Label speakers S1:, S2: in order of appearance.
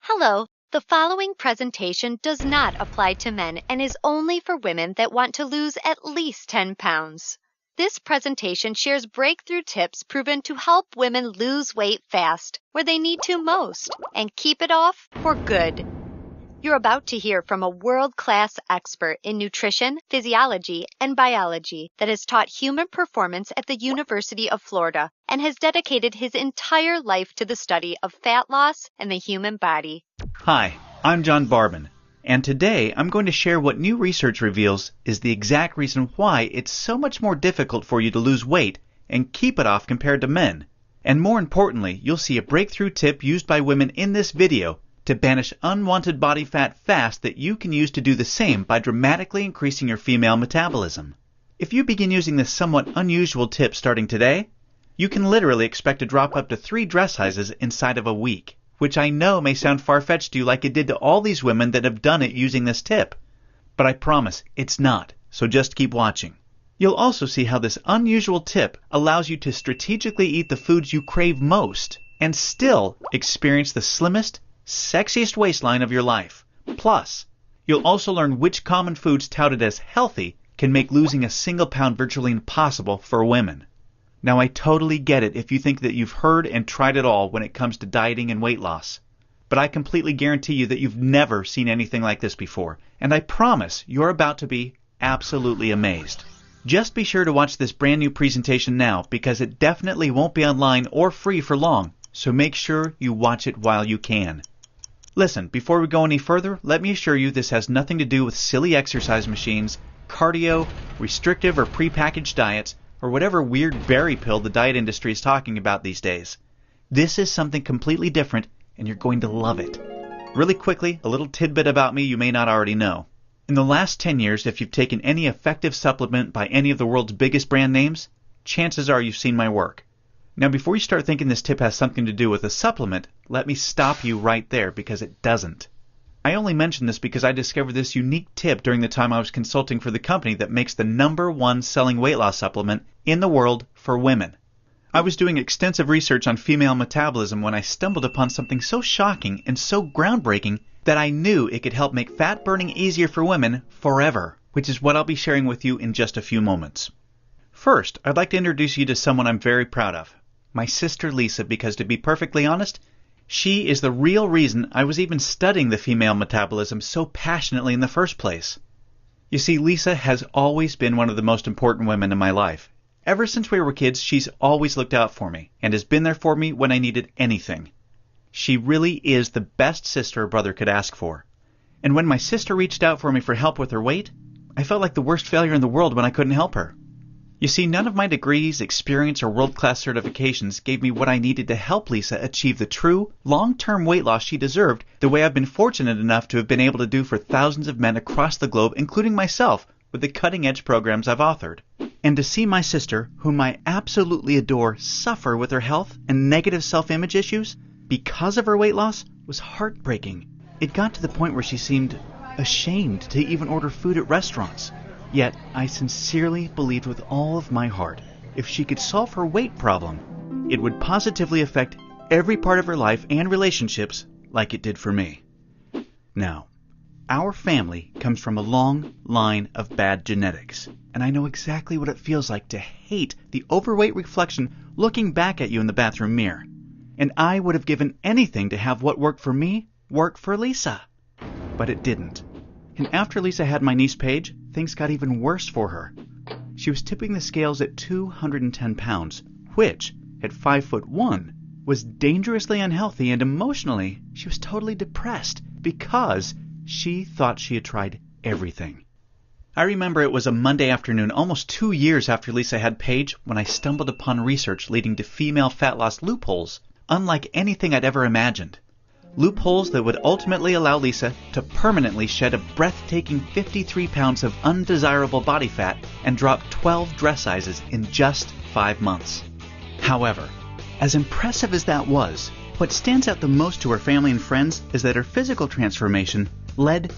S1: Hello, the following presentation does not apply to men and is only for women that want to lose at least 10 pounds. This presentation shares breakthrough tips proven to help women lose weight fast, where they need to most, and keep it off for good. You're about to hear from a world-class expert in nutrition, physiology, and biology that has taught human performance at the University of Florida and has dedicated his entire life to the study of fat loss and the human body.
S2: Hi, I'm John Barban, and today I'm going to share what new research reveals is the exact reason why it's so much more difficult for you to lose weight and keep it off compared to men. And more importantly, you'll see a breakthrough tip used by women in this video to banish unwanted body fat fast that you can use to do the same by dramatically increasing your female metabolism. If you begin using this somewhat unusual tip starting today, you can literally expect to drop up to 3 dress sizes inside of a week, which I know may sound far-fetched to you like it did to all these women that have done it using this tip. But I promise it's not, so just keep watching. You'll also see how this unusual tip allows you to strategically eat the foods you crave most and still experience the slimmest, sexiest waistline of your life. Plus, you'll also learn which common foods touted as healthy can make losing a single pound virtually impossible for women. Now, I totally get it if you think that you've heard and tried it all when it comes to dieting and weight loss. But I completely guarantee you that you've never seen anything like this before, and I promise you're about to be absolutely amazed. Just be sure to watch this brand new presentation now because it definitely won't be online or free for long, so make sure you watch it while you can. Listen, before we go any further, let me assure you this has nothing to do with silly exercise machines, cardio, restrictive or prepackaged diets, or whatever weird berry pill the diet industry is talking about these days. This is something completely different, and you're going to love it. Really quickly, a little tidbit about me you may not already know. In the last 10 years, if you've taken any effective supplement by any of the world's biggest brand names, chances are you've seen my work. Now, before you start thinking this tip has something to do with a supplement, let me stop you right there because it doesn't. I only mention this because I discovered this unique tip during the time I was consulting for the company that makes the #1 selling weight loss supplement in the world for women. I was doing extensive research on female metabolism when I stumbled upon something so shocking and so groundbreaking that I knew it could help make fat burning easier for women forever, which is what I'll be sharing with you in just a few moments. First, I'd like to introduce you to someone I'm very proud of. My sister Lisa, because to be perfectly honest, she is the real reason I was even studying the female metabolism so passionately in the first place. You see, Lisa has always been one of the most important women in my life. Ever since we were kids, she's always looked out for me and has been there for me when I needed anything. She really is the best sister a brother could ask for. And when my sister reached out for me for help with her weight, I felt like the worst failure in the world when I couldn't help her. You see, none of my degrees, experience, or world-class certifications gave me what I needed to help Lisa achieve the true, long-term weight loss she deserved the way I've been fortunate enough to have been able to do for thousands of men across the globe, including myself, with the cutting-edge programs I've authored. And to see my sister, whom I absolutely adore, suffer with her health and negative self-image issues because of her weight loss was heartbreaking. It got to the point where she seemed ashamed to even order food at restaurants. Yet, I sincerely believed with all of my heart, if she could solve her weight problem, it would positively affect every part of her life and relationships like it did for me. Now, our family comes from a long line of bad genetics, and I know exactly what it feels like to hate the overweight reflection looking back at you in the bathroom mirror. And I would have given anything to have what worked for me work for Lisa. But it didn't. And after Lisa had my niece Paige, things got even worse for her. She was tipping the scales at 210 pounds, which, at 5'1", was dangerously unhealthy, and emotionally, she was totally depressed because she thought she had tried everything. I remember it was a Monday afternoon, almost 2 years after Lisa had Paige, when I stumbled upon research leading to female fat loss loopholes, unlike anything I'd ever imagined. Loopholes that would ultimately allow Lisa to permanently shed a breathtaking 53 pounds of undesirable body fat and drop 12 dress sizes in just 5 months. However, as impressive as that was, what stands out the most to her family and friends is that her physical transformation led